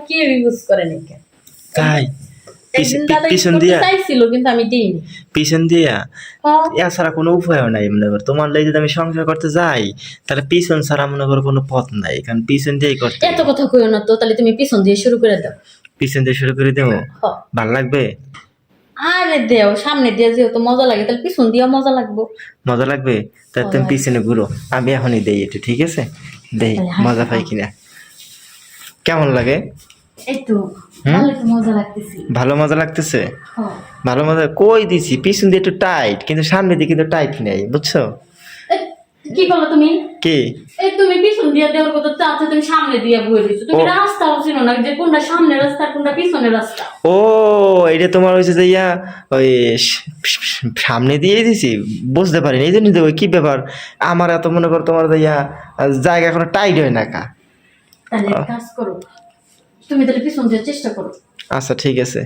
কেউ ইউজ করে নাকি তাই একদিন দাদা পিছন করতে দিয়া চাইছিল কিন্তু আমি দিইনি। পিছন দিয়া হ্যাঁ, এছাড়া কোনো উপায়ও নাই মনে করো। তোমার লাগে যদি আমি সংসার করতে যাই তাহলে পিছন ছাড়া মনে করো কোনো পথ নাই, কারণ পিছন দিয়েই করতে এত হবে। কথা কইও না তো, তাহলে তুমি পিছন দিয়ে শুরু করে দাও। পিছন দিয়ে শুরু করে দেবো, হ্যাঁ। ভাল লাগবে? আরে দেও, সামনে দিয়ে যেহেতু মজা লাগে তাহলে পিছন দিয়েও মজা লাগবে। মজা লাগবে? তাহলে তুমি পিছনে ঘুরো, আমি এখনই দেই একটু, ঠিক আছে? দেই তাহলে হাসি মজা পাই দাও। কিনা। কেমন লাগে? এই তো ভালো তো মজা লাগতেছে। ভালো মজা লাগতেছে? হ্যাঁ। ভালো মজা কই দিছি, পিছন দিয়ে একটু টাইট, কিন্তু সামনে দিয়ে কিন্তু টাইট নেই, বুঝছো? এই, কি করলো তুমি? কি? এই তুমি পিছন দিয়ে দেওয়ার কথা চাচ্ছো, তুমি সামনে দিয়ে বয়ে দিচ্ছ। তুমি ও। রাস্তাও চিনো না যে কোনটা সামনের রাস্তা কোনটা পিছনের রাস্তা। ও, এটা তোমার হয়েছে যে ইয়া ওই সামনে দিয়ে দিছি, বুঝতে পারিনি, এই জন্য তো ওই কি ব্যাপার আমার এত মনে করো তোমার যে ইয়া জায়গা এখনো টাইট হয় না কা। তাহলে এক কাজ করো, তুমি তাহলে পিছন দিয়ে চেষ্টা করো। আচ্ছা ঠিক আছে।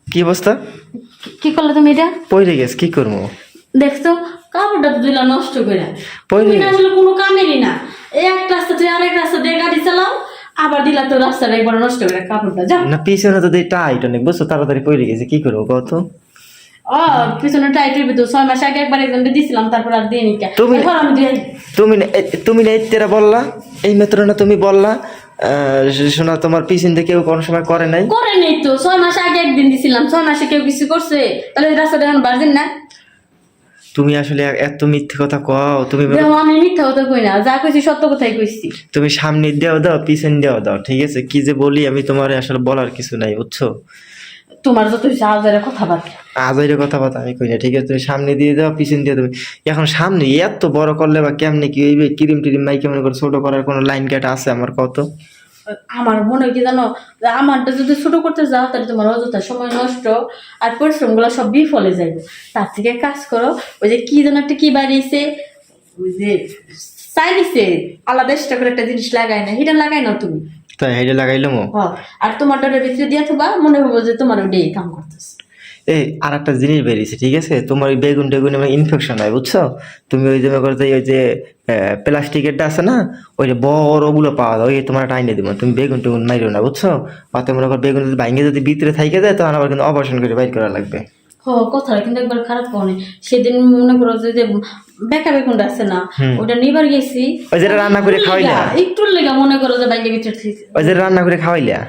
কি অবস্থা? কি করলে তুমি এটা? পড়ে গেছে, কি করবো? দেখছো কাপড়টা তো দিলা নষ্ট করে। পড়ে তুমি না গেছে। আসলে কোনো কামেরই না। এই এক রাস্তা থেকে আরেক রাস্তা দিয়ে গাড়ি চালাও, আবার দিলা তো রাস্তাটা একবার নষ্ট করে কাপড়টা। যাও। না পিছনে তো দিয়ে টাইট অনেক, বুঝছো, তাড়াতাড়ি পড়ে গেছে, কি করবো কত? ও, পিছনে টাইটের ভিতর 6 মাস আগে একবার একজনকে দিছিলাম, তারপর আর দিয়ে নিকা। তুমি- এখন আমি দিয়ে তুমি না এতেরা বললা, এই মাত্র না তুমি বললা শোনা তোমার পিছন দিয়ে কেউ কোনো সময় করে নাই। করে নেই তো, 6 মাস আগে একদিন দিছিলাম, 6 মাসে কেউ কিছু করছে? তাহলে এই রাস্তাটা এখন বাড়ছেন না। তুমি আসলে এত মিথ্যে কথা কও তুমি। দেখো আমি মিথ্যা কথা কই না, যা কইছি সত্য কথাই কইছি। তুমি সামনে দেও দাও, পিছন দেও দাও, ঠিক আছে? কি যে বলি আমি তোমার আসলে বলার কিছু নাই, বুঝছো? তোমার যত সাহায্যের কথাবার্তা। আজাইরে কথাবার্তা আমি কই না, ঠিক আছে? তুমি সামনে দিয়ে দাও, পিছন দিয়ে তুমি। এখন সামনে এত বড় করলে বা কেমনে কি হইবে? ক্রিম টিরিম মাই কেমন করে ছোট করার কোনো লাইন কাট আছে আমার কত? আমার মনে হয় কি জানো, যে আমারটা যদি ছোট করতে যাও তাহলে তোমার অযথা সময় নষ্ট আর পরিশ্রম গুলো সব বিফলে যাইবে। তার থেকে কাজ করো, ওই যে কি যেন একটা কি বাড়িয়েছে, ওই যে চাইনিসে আলাদা এক্সট্রা করে একটা জিনিস লাগাই না, হিটা লাগাই না তুমি। তাই হাইডে লাগাইলো মো। আর তোমার ডরের ভিতরে দিয়ে থাকবা, মনে হবো যে তোমার ওটাই কাম করতেছে। এই আর একটা জিনিস বেরিয়েছে, ঠিক আছে? তোমার ওই বেগুন টেগুন ইনফেকশন হয়, বুঝছো? তুমি ওই যে মনে করো যে ওই যে প্লাস্টিকেরটা আছে না, ওই যে বড় গুলো পাওয়া যায়, ওই তোমার টাইনে দিব। তুমি বেগুন টেগুন মাইরো না, বুঝছো? অত মনে করো বেগুন যদি ভাঙে যদি ভিতরে থাইকে যায় তখন আবার কিন্তু অপারেশন করে বাইর করা লাগবে। কথাটা কিন্তু একবার খারাপ কনে। সেদিন মনে করো যে বেকা বেগুনটা আছে না, ওটা নিবার গেছি, ওই যেটা রান্না করে খাওয়াইলা, একটু লেগা মনে করো যে বাইরে ভিতরে থেকে। ওই যে রান্না করে খাওয়াইলা,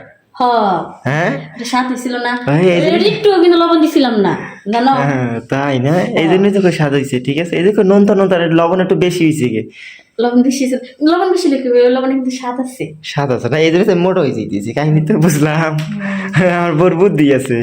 হ্যাঁ এটা স্বাদ ছিল না, এই যে- একটু কিন্তু লবণ দিছিলাম না, জানো? হ্যাঁ, তাই না? এই জন্যই তো কই স্বাদ হয়েছে, ঠিক আছে? এই দেখো নুন তো লবণ একটু বেশি হয়েছে গে। লবণ বেশি ছিল, লবণ বেশি লেগে লবণ কিন্তু স্বাদ আছে। স্বাদ আছে না, এই জন্য তো মোটা হয়ে যেতেছি, কাহিনী তো বুঝলাম। আমার বোর বুদ্ধি আছে।